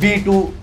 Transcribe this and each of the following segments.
V2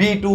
B2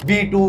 V2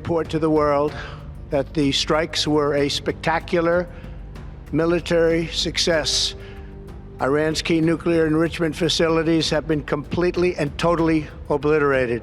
Report to the world that the strikes were a spectacular military success. Iran's key nuclear enrichment facilities have been completely and totally obliterated.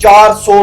400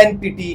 NPT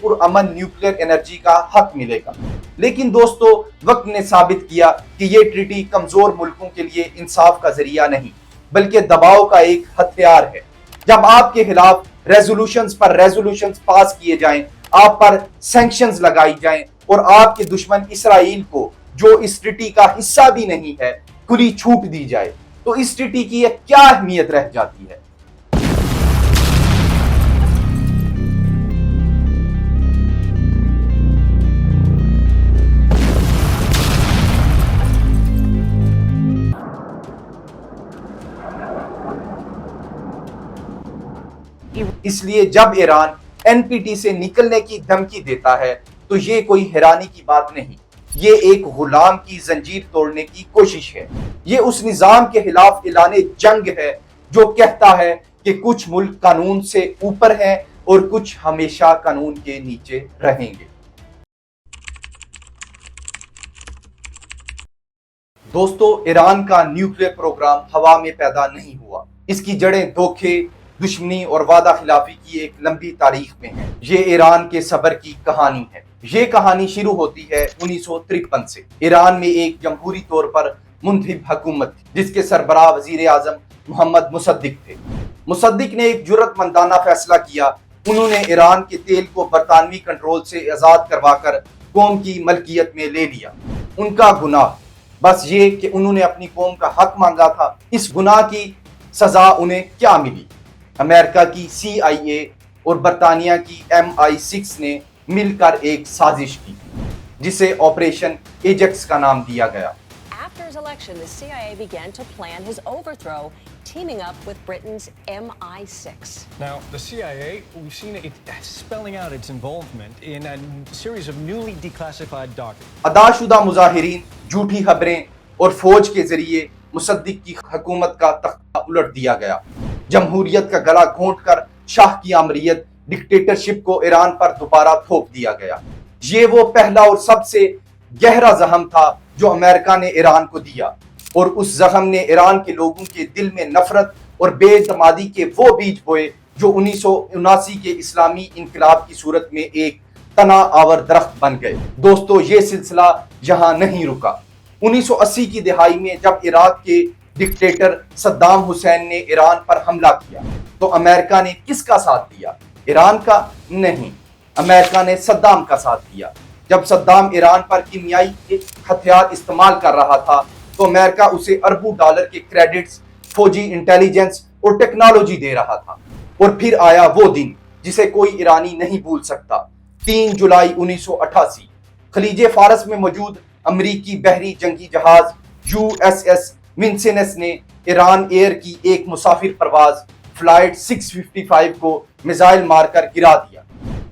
پرامن nuclear energy کا حق ملے گا. لیکن دوستو وقت نے ثابت کیا کہ یہ ٹریٹی کمزور ملکوں کے لیے انصاف کا ذریعہ نہیں بلکہ دباؤ کا ایک ہتھیار ہے. جب آپ کے خلاف ریزولوشنز پر ریزولوشنز پاس کیے جائیں، آپ پر سینکشنز لگائی جائیں اور آپ کے دشمن اسرائیل کو جو اس ٹریٹی کا حصہ بھی نہیں ہے کھلی چھوٹ دی جائے، تو اس ٹریٹی کی کیا اہمیت رہ جاتی ہے؟ اس لیے جب ایران این پی ٹی سے نکلنے کی دھمکی دیتا ہے تو یہ کوئی حیرانی کی بات نہیں، یہ ایک غلام کی زنجیر توڑنے کی کوشش ہے. یہ اس نظام کے خلاف اعلان جنگ ہے جو کہتا ہے کہ کچھ ملک قانون سے اوپر ہیں اور کچھ ہمیشہ قانون کے نیچے رہیں گے. دوستو ایران کا نیوکلیئر پروگرام ہوا میں پیدا نہیں ہوا. اس کی جڑیں دھوکے، دشمنی اور وعدہ خلافی کی ایک لمبی تاریخ میں ہے. یہ ایران کے صبر کی کہانی ہے. یہ کہانی شروع ہوتی ہے 1953 سے. ایران میں ایک جمہوری طور پر منتخب حکومت تھی جس کے سربراہ وزیر اعظم محمد مصدق تھے. مصدق نے ایک جرأت مندانہ فیصلہ کیا. انہوں نے ایران کے تیل کو برطانوی کنٹرول سے آزاد کروا کر قوم کی ملکیت میں لے لیا. ان کا گناہ بس یہ کہ انہوں نے اپنی قوم کا حق مانگا تھا. اس گناہ کی سزا انہیں کیا ملی؟ امریکہ کی سی آئی اے اور برطانیہ کی MI6 نے مل کر ایک سازش کی جسے آپریشن ایجکس کا نام دیا گیا. After his election, the CIA began to plan his overthrow, teaming up with Britain's MI6. Now, the CIA, we've seen it spelling out its involvement in a series of newly declassified documents. ادا شدہ مظاہرین، جھوٹی خبریں اور فوج کے ذریعے مصدق کی حکومت کا تختہ الٹ دیا گیا. جمہوریت کا گلا گھونٹ کر شاہ کی آمریت، ڈکٹیٹرشپ کو ایران پر دوبارہ تھوپ دیا گیا. یہ وہ پہلا اور سب سے گہرا زخم تھا جو امریکہ نے ایران کو دیا، اور اس زخم نے ایران کے لوگوں کے دل میں نفرت اور بے اعتمادی کے وہ بیج بوئے جو 1979 کے اسلامی انقلاب کی صورت میں ایک تنا آور درخت بن گئے. دوستو یہ سلسلہ یہاں نہیں رکا. 1980 کی دہائی میں جب عراق کے ڈکٹیٹر صدام حسین نے ایران پر حملہ کیا تو امریکہ نے کس کا ساتھ دیا؟ ایران کا نہیں، امریکہ نے صدام کا ساتھ دیا. جب صدام ایران پر کیمیائی ہتھیار استعمال کر رہا تھا تو امریکہ اسے اربوں ڈالر کے کریڈٹس، فوجی انٹیلیجنس اور ٹیکنالوجی دے رہا تھا. اور پھر آیا وہ دن جسے کوئی ایرانی نہیں بھول سکتا. 3 جولائی 1988 خلیج فارس میں موجود امریکی بحری جنگی جہاز USS ونسنس نے ایران ایئر کی ایک مسافر پرواز فلائٹ 655 کو میزائل مار کر گرا دیا.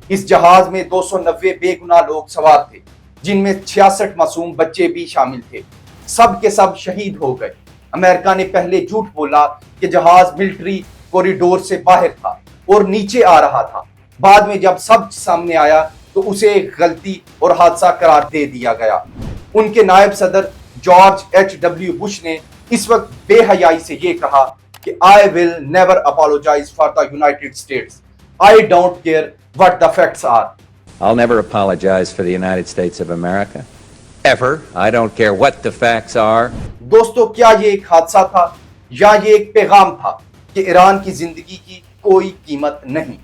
اس جہاز میں 290 بے گناہ لوگ سوار تھے جن میں 66 معصوم بچے بھی شامل تھے. سب کے سب شہید ہو گئے. امریکہ نے پہلے جھوٹ بولا کہ جہاز ملٹری کوریڈور سے باہر تھا اور نیچے آ رہا تھا. بعد میں جب سب سامنے آیا تو اسے ایک غلطی اور حادثہ قرار دے دیا گیا. ان کے نائب صدر جارج H.W. بش نے اس وقت بے حیائی سے یہ کہا کہ I will never apologize for the United States. I don't care what the facts are. I'll never apologize for the United States of America. Ever. I don't care what the facts are. دوستو کیا یہ ایک حادثہ تھا یا یہ ایک پیغام تھا کہ ایران کی زندگی کی کوئی قیمت نہیں؟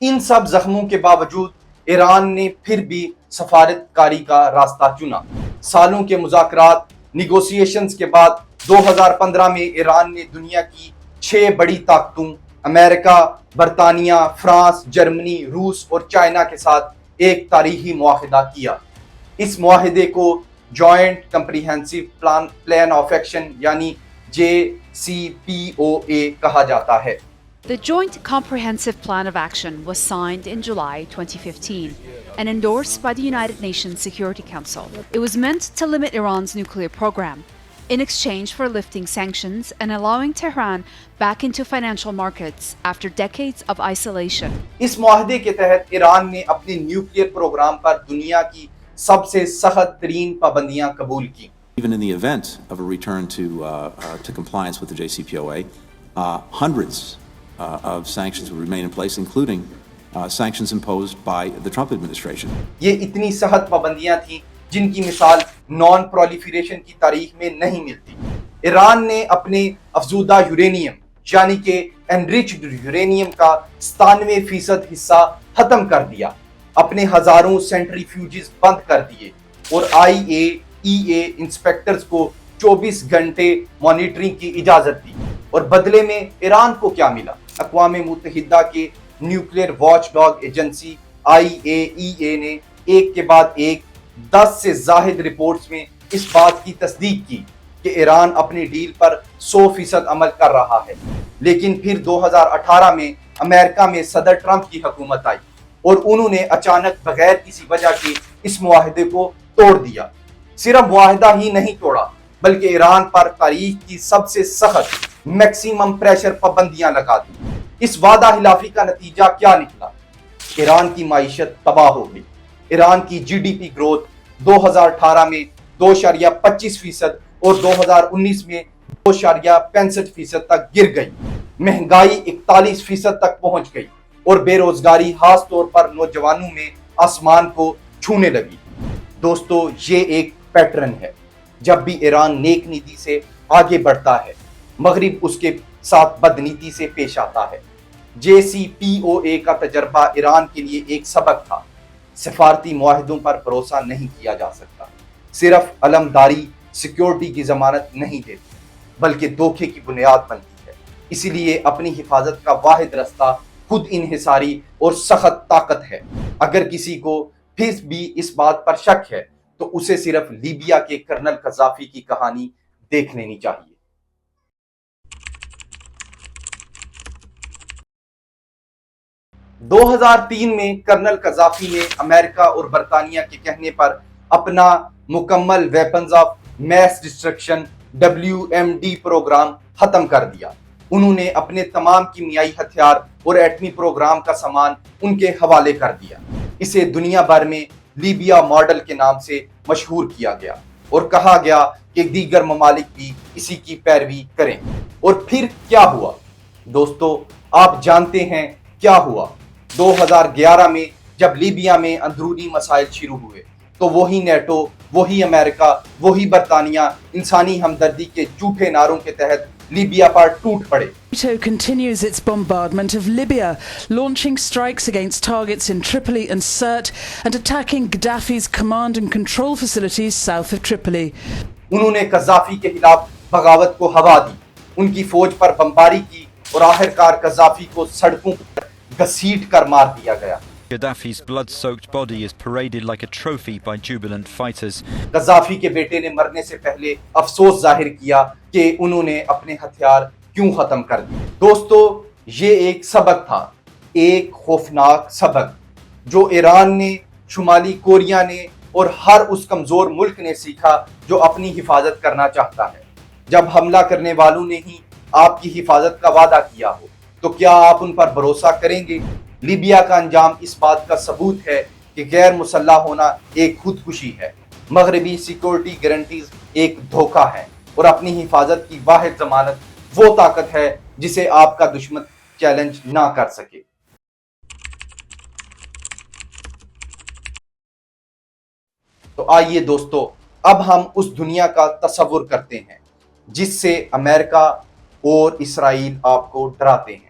ان سب زخموں کے باوجود ایران نے پھر بھی سفارت کاری کا راستہ چنا. سالوں کے مذاکرات، نیگوسیشنز کے بعد 2015 میں ایران نے دنیا کی 6 بڑی طاقتوں امریکہ، برطانیہ، فرانس، جرمنی، روس اور چائنا کے ساتھ ایک تاریخی معاہدہ کیا. اس معاہدے کو joint comprehensive plan of action یعنی JCPOA کہا جاتا ہے. The Joint Comprehensive Plan of Action was signed in July 2015 and endorsed by the United Nations Security Council. It was meant to limit Iran's nuclear program in exchange for lifting sanctions and allowing Tehran back into financial markets after decades of isolation. اس معاہدے کے تحت ایران نے اپنے nuclear programme پر دنیا کی سب سے سخت ترین پابندیاں قبول کی. Even in the event of a return to compliance with the JCPOA, hundreds of sanctions will remain in place, including sanctions imposed by the Trump administration. یہ اتنی سخت پابندیاں تھیں جن کی مثال نان پرولیفریشن کی تاریخ میں نہیں ملتی. ایران نے اپنے افزودہ یورینیم یعنی کہ انریچڈ یورینیم کا 97% حصہ ختم کر دیا, اپنے ہزاروں سینٹریفیوجز بند کر دیے اور IAEA انسپیکٹرز کو 24 گھنٹے مانیٹرنگ کی اجازت دی. اور بدلے میں ایران کو کیا ملا؟ اقوام متحدہ کے nuclear watch dog agency IAEA نے ایک کے بعد ایک 10 سے زائد رپورٹس میں اس بات کی تصدیق کی کہ ایران اپنی ڈیل پر 100% عمل کر رہا ہے. لیکن پھر 2018 میں امریکہ میں صدر ٹرمپ کی حکومت آئی اور انہوں نے اچانک بغیر کسی وجہ کے اس معاہدے کو توڑ دیا. صرف معاہدہ ہی نہیں توڑا بلکہ ایران پر تاریخ کی سب سے سخت میکسیمم پریشر پابندیاں لگا دی. اس وعدہ خلافی کا نتیجہ کیا نکلا؟ ایران کی معیشت تباہ ہو گئی. ایران کی GDP گروتھ 2018 میں 2.25% اور 2019 میں 2.65% تک گر گئی. مہنگائی 41% تک پہنچ گئی اور بے روزگاری خاص طور پر نوجوانوں میں آسمان کو چھونے لگی. دوستو, یہ ایک پیٹرن ہے. جب بھی ایران نیک نیتی سے آگے بڑھتا ہے, مغرب اس کے ساتھ بدنیتی سے پیش آتا ہے. JCPOA کا تجربہ ایران کے لیے ایک سبق تھا. سفارتی معاہدوں پر بھروسہ نہیں کیا جا سکتا. صرف علمداری سیکیورٹی کی ضمانت نہیں دیتی بلکہ دھوکے کی بنیاد بنتی ہے. اسی لیے اپنی حفاظت کا واحد رستہ خود انحصاری اور سخت طاقت ہے. اگر کسی کو پھر بھی اس بات پر شک ہے تو اسے صرف لیبیا کے کرنل قذافی کی کہانی دیکھ لینی چاہیے. دو 2003 میں کرنل قذافی نے امریکہ اور برطانیہ کے کہنے پر اپنا مکمل weapons of mass destruction WMD programme ختم کر دیا. انہوں نے اپنے تمام کیمیائی ہتھیار اور ایٹمی پروگرام کا سامان ان کے حوالے کر دیا. اسے دنیا بھر میں لیبیا ماڈل کے نام سے مشہور کیا گیا اور کہا گیا کہ دیگر ممالک بھی اسی کی پیروی کریں. اور پھر کیا ہوا؟ دوستو, آپ جانتے ہیں کیا ہوا. 2011 میں جب لیبیا میں اندرونی مسائل شروع ہوئے تو وہی نیٹو, وہی امریکہ, وہی برطانیہ انسانی ہمدردی کے جھوٹے نعروں کے تحت لیبیا پر ٹوٹ پڑے. NATO continues its bombardment of Libya, launching strikes against targets in Tripoli and Sirte and attacking Gaddafi's command and control facilities south of Tripoli. انہوں نے قذافی کے خلاف بغاوت کو ہوا دی, ان کی فوج پر بمباری کی اور آخرکار قذافی کو سڑکوں پر گھسیٹ کر مار دیا گیا. Gaddafi's blood-soaked body is paraded like a trophy by jubilant fighters. Gaddafi کے بیٹے نے مرنے سے پہلے افسوس ظاہر کیا کہ انہوں نے اپنے ہتھیار کیوں ختم کر دیے. دوستو, یہ ایک سبق تھا, ایک خوفناک سبق جو ایران نے, شمالی کوریا نے اور ہر اس کمزور ملک نے سیکھا جو اپنی حفاظت کرنا چاہتا ہے. جب حملہ کرنے والوں نے ہی آپ کی حفاظت کا وعدہ کیا ہو تو کیا آپ ان پر بھروسہ کریں گے؟ لیبیا کا انجام اس بات کا ثبوت ہے کہ غیر مسلح ہونا ایک خودکشی ہے. مغربی سیکورٹی گارنٹیز ایک دھوکہ ہے اور اپنی حفاظت کی واحد ضمانت وہ طاقت ہے جسے آپ کا دشمن چیلنج نہ کر سکے. تو آئیے دوستو, اب ہم اس دنیا کا تصور کرتے ہیں جس سے امریکہ اور اسرائیل آپ کو ڈراتے ہیں.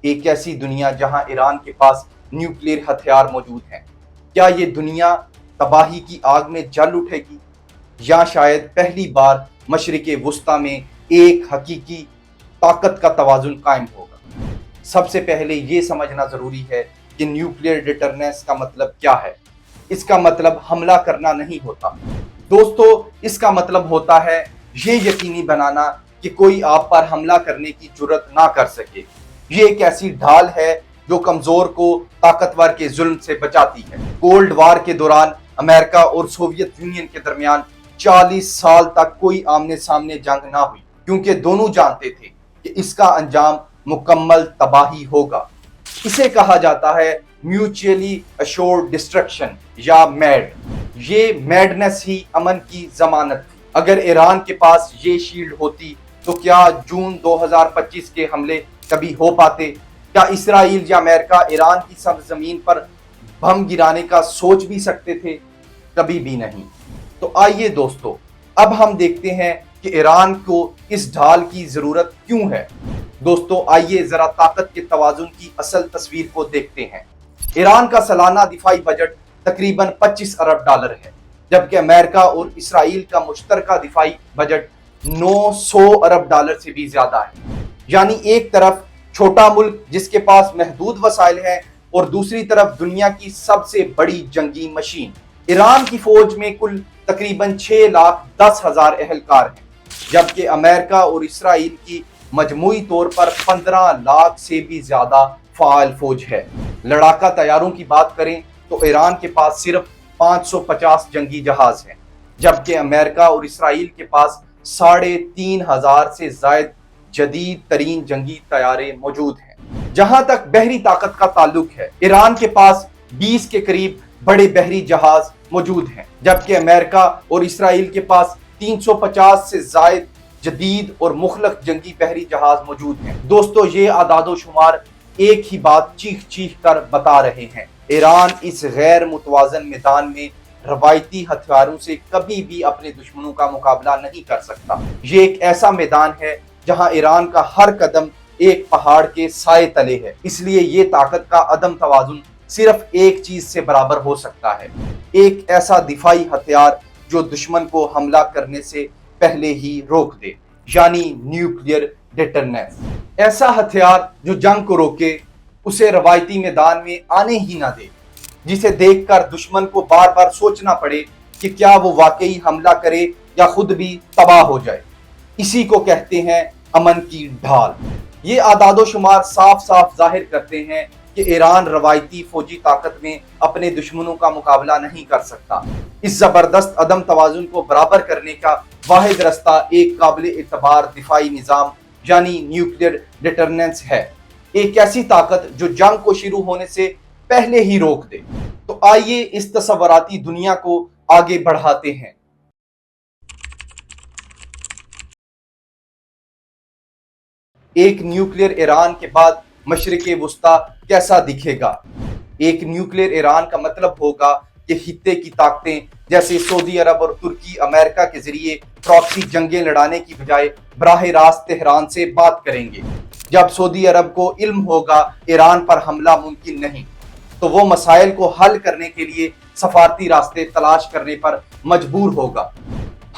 ایک ایسی دنیا جہاں ایران کے پاس نیوکلیئر ہتھیار موجود ہیں. کیا یہ دنیا تباہی کی آگ میں جل اٹھے گی یا شاید پہلی بار مشرق وسطیٰ میں ایک حقیقی طاقت کا توازن قائم ہوگا؟ سب سے پہلے یہ سمجھنا ضروری ہے کہ نیوکلیئر ڈیٹرنس کا مطلب کیا ہے. اس کا مطلب حملہ کرنا نہیں ہوتا دوستو, اس کا مطلب ہوتا ہے یہ یقینی بنانا کہ کوئی آپ پر حملہ کرنے کی جرت نہ کر سکے. یہ ایک ایسی ڈھال ہے جو کمزور کو طاقتور کے ظلم سے بچاتی ہے. کولڈ وار کے دوران امریکہ اور سوویت یونین کے درمیان 40 سال تک کوئی آمنے سامنے جنگ نہ ہوئی کیونکہ دونوں جانتے تھے کہ اس کا انجام مکمل تباہی ہوگا. اسے کہا جاتا ہے میوچولی ایشورڈ ڈسٹرکشن یا میڈ. یہ میڈنس ہی امن کی ضمانت تھی. اگر ایران کے پاس یہ شیلڈ ہوتی تو کیا جون 2025 کے حملے کبھی ہو پاتے؟ کیا اسرائیل یا امریکہ ایران کی سرزمین پر بم گرانے کا سوچ بھی سکتے تھے؟ کبھی بھی نہیں۔ تو آئیے دوستو، اب ہم دیکھتے ہیں کہ ایران کو اس ڈھال کی ضرورت کیوں ہے۔ دوستو آئیے ذرا طاقت کے توازن کی اصل تصویر کو دیکھتے ہیں۔ ایران کا سالانہ دفاعی بجٹ تقریباً 25 ارب ڈالر ہے، جبکہ امریکہ اور اسرائیل کا مشترکہ دفاعی بجٹ 900 ارب ڈالر سے بھی زیادہ ہے۔ یعنی ایک طرف چھوٹا ملک جس کے پاس محدود وسائل ہیں، اور دوسری طرف دنیا کی سب سے بڑی جنگی مشین۔ ایران کی فوج میں کل تقریباً 6,10,000 اہلکار ہیں، جبکہ امریکہ اور اسرائیل کی مجموعی طور پر 15 لاکھ سے بھی زیادہ فعال فوج ہے۔ لڑاکا طیاروں کی بات کریں تو ایران کے پاس صرف 550 جنگی جہاز ہیں، جبکہ امریکہ اور اسرائیل کے پاس 3,500 سے زائد جدید ترین جنگی طیارے موجود ہیں۔ جہاں تک بحری طاقت کا تعلق ہے، ایران کے پاس 20 کے قریب بڑے بحری جہاز موجود ہیں، جبکہ امریکہ اور اسرائیل کے پاس 350 سے زائد جدید اور مخلق جنگی بحری جہاز موجود ہیں۔ دوستو یہ اعداد و شمار ایک ہی بات چیخ چیخ کر بتا رہے ہیں، ایران اس غیر متوازن میدان میں روایتی ہتھیاروں سے کبھی بھی اپنے دشمنوں کا مقابلہ نہیں کر سکتا۔ یہ ایک ایسا میدان ہے جہاں ایران کا ہر قدم ایک پہاڑ کے سائے تلے ہے، اس لیے یہ طاقت کا عدم توازن صرف ایک چیز سے برابر ہو سکتا ہے، ایک ایسا دفاعی ہتھیار جو دشمن کو حملہ کرنے سے پہلے ہی روک دے، یعنی نیوکلیئر ڈیٹرنس۔ ایسا ہتھیار جو جنگ کو روکے، اسے روایتی میدان میں آنے ہی نہ دے، جسے دیکھ کر دشمن کو بار بار سوچنا پڑے کہ کیا وہ واقعی حملہ کرے یا خود بھی تباہ ہو جائے۔ اسی کو کہتے ہیں امن کی ڈھال۔ یہ اعداد و شمار صاف صاف ظاہر کرتے ہیں کہ ایران روایتی فوجی طاقت میں اپنے دشمنوں کا مقابلہ نہیں کر سکتا۔ اس زبردست عدم توازن کو برابر کرنے کا واحد رستہ ایک قابل اعتبار دفاعی نظام یعنی نیوکلیئر ڈیٹرنس ہے، ایک ایسی طاقت جو جنگ کو شروع ہونے سے پہلے ہی روک دے۔ تو آئیے اس تصوراتی دنیا کو آگے بڑھاتے ہیں۔ ایک نیوکلیئر ایران کے بعد مشرق وسطی کیسا دکھے گا؟ ایک نیوکلیئر ایران کا مطلب ہوگا کہ خطے کی طاقتیں جیسے سعودی عرب اور ترکی امریکہ کے ذریعے پراکسی جنگیں لڑانے کی بجائے براہ راست تہران سے بات کریں گے۔ جب سعودی عرب کو علم ہوگا ایران پر حملہ ممکن نہیں، تو وہ مسائل کو حل کرنے کے لیے سفارتی راستے تلاش کرنے پر مجبور ہوگا۔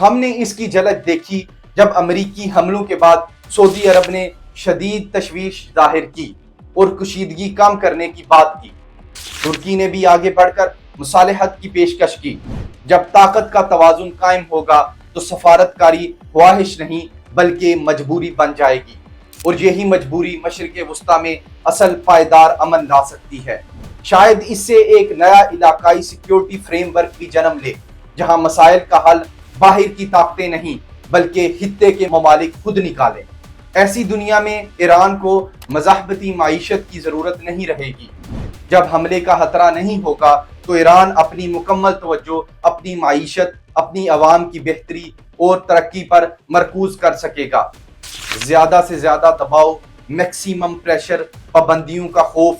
ہم نے اس کی جھلک دیکھی جب امریکی حملوں کے بعد سعودی عرب نے شدید تشویش ظاہر کی اور کشیدگی کم کرنے کی بات کی۔ ترکی نے بھی آگے بڑھ کر مصالحت کی پیشکش کی۔ جب طاقت کا توازن قائم ہوگا تو سفارتکاری خواہش نہیں بلکہ مجبوری بن جائے گی، اور یہی مجبوری مشرق وسطی میں اصل پائیدار امن لا سکتی ہے۔ شاید اس سے ایک نیا علاقائی سیکیورٹی فریم ورک بھی جنم لے، جہاں مسائل کا حل باہر کی طاقتیں نہیں بلکہ خطے کے ممالک خود نکالیں۔ ایسی دنیا میں ایران کو مزاحمتی معیشت کی ضرورت نہیں رہے گی۔ جب حملے کا خطرہ نہیں ہوگا تو ایران اپنی مکمل توجہ اپنی معیشت، اپنی عوام کی بہتری اور ترقی پر مرکوز کر سکے گا۔ زیادہ سے زیادہ دباؤ، میکسیمم پریشر، پابندیوں کا خوف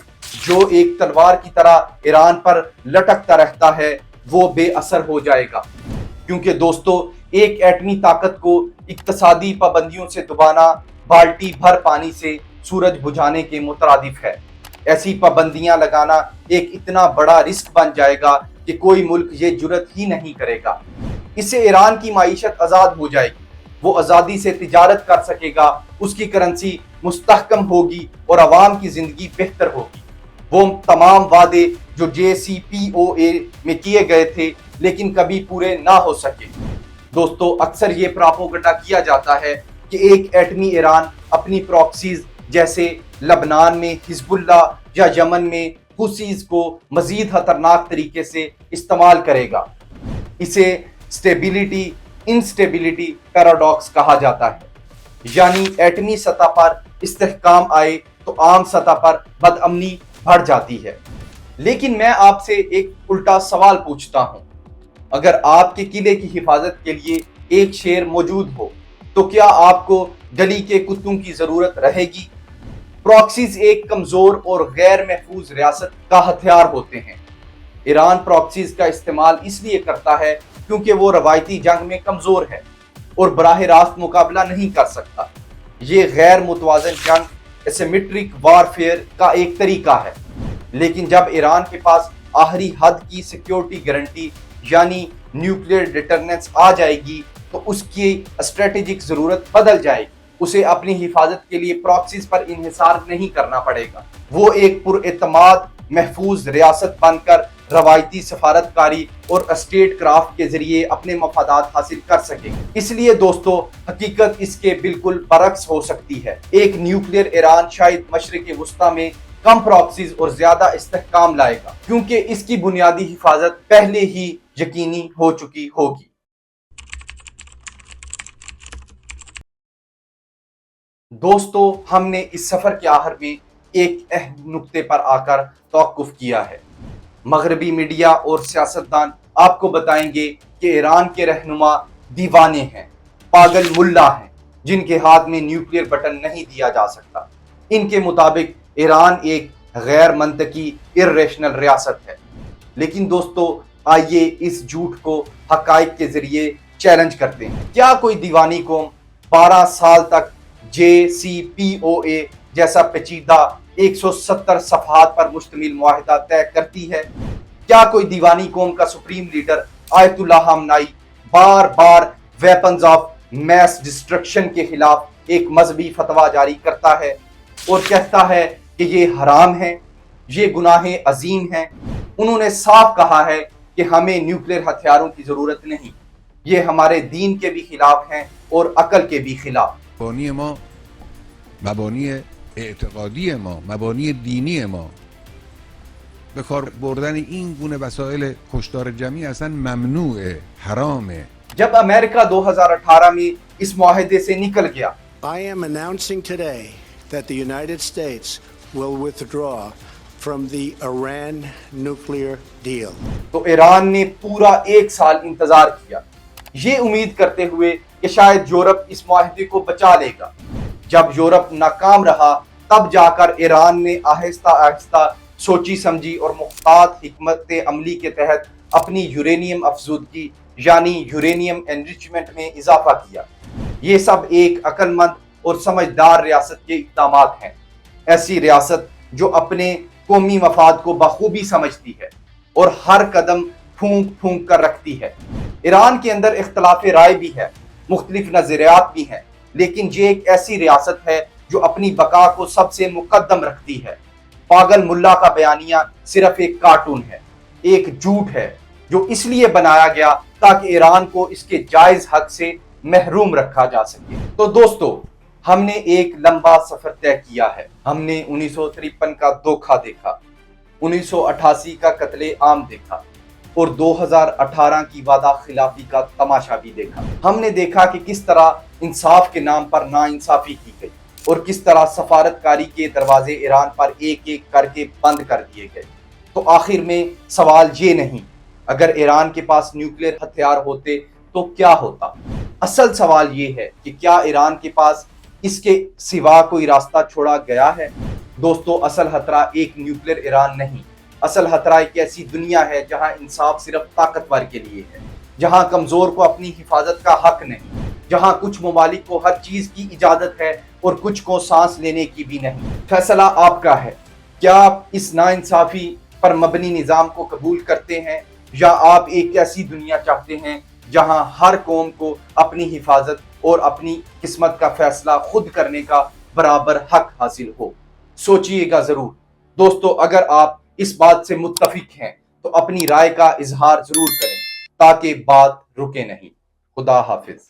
جو ایک تلوار کی طرح ایران پر لٹکتا رہتا ہے، وہ بے اثر ہو جائے گا، کیونکہ دوستو ایک ایٹمی طاقت کو اقتصادی پابندیوں سے دبانا بالٹی بھر پانی سے سورج بجھانے کے مترادف ہے۔ ایسی پابندیاں لگانا ایک اتنا بڑا رسک بن جائے گا کہ کوئی ملک یہ جرت ہی نہیں کرے گا۔ اس سے ایران کی معیشت آزاد ہو جائے گی، وہ آزادی سے تجارت کر سکے گا، اس کی کرنسی مستحکم ہوگی اور عوام کی زندگی بہتر ہوگی۔ وہ تمام وعدے جو JCPOA میں کیے گئے تھے لیکن کبھی پورے نہ ہو سکے۔ دوستو اکثر یہ پراپوگنڈا کیا جاتا ہے کہ ایک ایٹمی ایران اپنی پراکسیز جیسے لبنان میں حزب اللہ یا یمن میں حوثیز کو مزید خطرناک طریقے سے استعمال کرے گا۔ اسے اسٹیبلٹی انسٹیبلٹی پیراڈاکس کہا جاتا ہے، یعنی ایٹمی سطح پر استحکام آئے تو عام سطح پر بدامنی بڑھ جاتی ہے۔ لیکن میں آپ سے ایک الٹا سوال پوچھتا ہوں، اگر آپ کے قلعے کی حفاظت کے لیے ایک شیر موجود ہو تو کیا آپ کو گلی کے کتوں کی ضرورت رہے گی؟ پراکسیز ایک کمزور اور غیر محفوظ ریاست کا ہتھیار ہوتے ہیں۔ ایران پراکسیز کا استعمال اس لیے کرتا ہے کیونکہ وہ روایتی جنگ میں کمزور ہے اور براہ راست مقابلہ نہیں کر سکتا۔ یہ غیر متوازن جنگ اسیمیٹرک وارفیئر کا ایک طریقہ ہے، لیکن جب ایران کے پاس آخری حد کی سیکیورٹی گارنٹی یعنی نیوکلیئر ڈیٹرننس آ جائے گی تو اس کی اسٹریٹجک ضرورت بدل جائے گی۔ اسے اپنی حفاظت کے لیے پراکسیز پر انحصار نہیں کرنا پڑے گا، وہ ایک پر اعتماد محفوظ ریاست بن کر روایتی سفارتکاری اور اسٹیٹ کرافٹ کے ذریعے اپنے مفادات حاصل کر سکے۔ اس لیے دوستو، حقیقت اس کے بالکل برعکس ہو سکتی ہے۔ ایک نیوکلیئر ایران شاید مشرق وسطی میں کم پراکسیز اور زیادہ استحکام لائے گا، کیونکہ اس کی بنیادی حفاظت پہلے ہی یقینی ہو چکی ہوگی۔ دوستو، ہم نے اس سفر کے آخر میں ایک اہم نقطے پر آ کر توقف کیا ہے۔ مغربی میڈیا اور سیاستدان آپ کو بتائیں گے کہ ایران کے رہنما دیوانے ہیں، پاگل ملا ہیں، جن کے ہاتھ میں نیوکلیئر بٹن نہیں دیا جا سکتا۔ ان کے مطابق ایران ایک غیر منطقی ارریشنل ریاست ہے۔ لیکن دوستو، آئیے اس جھوٹ کو حقائق کے ذریعے چیلنج کرتے ہیں۔ کیا کوئی دیوانی قوم 12 سال تک JCPOA جیسا پیچیدہ 170 صفحات پر مشتمل معاہدہ طے کرتی ہے؟ کیا کوئی دیوانی قوم کا سپریم لیڈر آیت اللہ خامنائی بار بار ویپنز آف میس ڈسٹرکشن کے خلاف ایک مذہبی فتویٰ جاری کرتا ہے اور کہتا ہے کہ یہ حرام ہے، یہ گناہ عظیم ہیں؟ انہوں نے صاف کہا ہے کہ ہمیں نیوکلیئر ہتھیاروں کی ضرورت نہیں، یہ ہمارے دین کے بھی خلاف ہیں اور عقل کے بھی خلاف۔ مبانی ما، مبانی اعتقادی ما، مبانی دینی ما، به کار بردن این گونه وسایل کشتار جمعی اصلا ممنوعه، حرامه۔ جب امریکہ 2018 میں اس معاہدے سے نکل گیا، I am announcing today that the United States will withdraw from the Iran nuclear deal. تو ایران نے پورا 1 سال انتظار کیا، یہ امید کرتے ہوئے کہ شاید یورپ اس معاہدے کو بچا لے گا۔ جب یورپ ناکام رہا، تب جا کر ایران نے آہستہ آہستہ سوچی سمجھی اور محتاط حکمت عملی کے تحت اپنی یورینیم افزودگی یعنی یورینیم انریچمنٹ میں اضافہ کیا۔ یہ سب ایک عقل مند اور سمجھدار ریاست کے اقدامات ہیں، ایسی ریاست جو اپنے قومی مفاد کو بخوبی سمجھتی ہے اور ہر قدم پھونک پھونک کر رکھتی ہے۔ ایران کے اندر اختلاف رائے بھی ہے، مختلف نظریات بھی ہیں، لیکن یہ ایک ایسی ریاست ہے جو اپنی بقا کو سب سے مقدم رکھتی ہے۔ پاگل ملا کا بیانیہ صرف ایک کارٹون ہے، ایک جھوٹ ہے جو اس لیے بنایا گیا تاکہ ایران کو اس کے جائز حق سے محروم رکھا جا سکے۔ تو دوستو، ہم نے ایک لمبا سفر طے کیا ہے۔ ہم نے 1953 کا دھوکہ دیکھا، 1988 کا قتل عام دیکھا اور 2018 کی وعدہ خلافی کا تماشا بھی دیکھا۔ ہم نے دیکھا کہ کس طرح انصاف کے نام پر ناانصافی کی گئی اور کس طرح سفارتکاری کے دروازے ایران پر ایک ایک کر کے بند کر دیے گئے۔ تو آخر میں سوال یہ نہیں، اگر ایران کے پاس نیوکلیئر ہتھیار ہوتے تو کیا ہوتا؟ اصل سوال یہ ہے کہ کیا ایران کے پاس اس کے سوا کوئی راستہ چھوڑا گیا ہے؟ دوستو، اصل خطرہ ایک نیوکلیئر ایران نہیں، اصل خطرہ ایک ایسی دنیا ہے جہاں انصاف صرف طاقتور کے لیے ہے، جہاں کمزور کو اپنی حفاظت کا حق نہیں، جہاں کچھ ممالک کو ہر چیز کی اجازت ہے اور کچھ کو سانس لینے کی بھی نہیں۔ فیصلہ آپ کا ہے، کیا آپ اس ناانصافی پر مبنی نظام کو قبول کرتے ہیں یا آپ ایک ایسی دنیا چاہتے ہیں جہاں ہر قوم کو اپنی حفاظت اور اپنی قسمت کا فیصلہ خود کرنے کا برابر حق حاصل ہو؟ سوچئے گا ضرور۔ دوستو، اگر آپ اس بات سے متفق ہیں تو اپنی رائے کا اظہار ضرور کریں تاکہ بات رکے نہیں۔ خدا حافظ۔